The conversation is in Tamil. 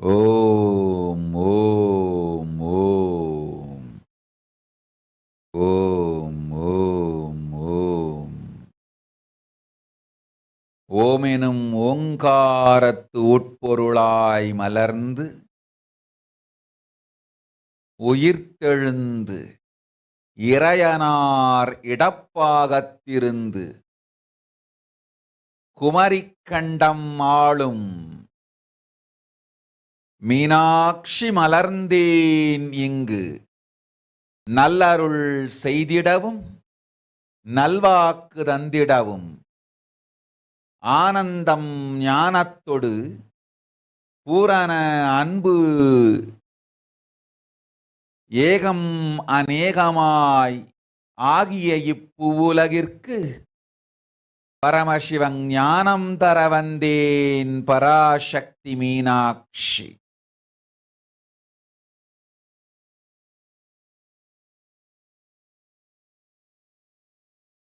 ஓம் ஓம் ஓம் ஓம் ஓம் ஓம் ஓமெனும் ஓங்காரத்து உட்பொருளாய் மலர்ந்து உயிர்த்தெழுந்து இறையனார் இடப்பாகத்திருந்து குமரிக்கண்டம் ஆளும் மீனாட்சி மலர்ந்தேன் இங்கு நல்லருள் செய்திடவும் நல்வாக்கு தந்திடவும் ஆனந்தம் ஞானத்தொடு பூரண அன்பு ஏகம் அநேகமாய் ஆகிய இப்புவுலகிற்கு பரமசிவன் ஞானம் தர வந்தேன் பராசக்தி மீனாட்சி.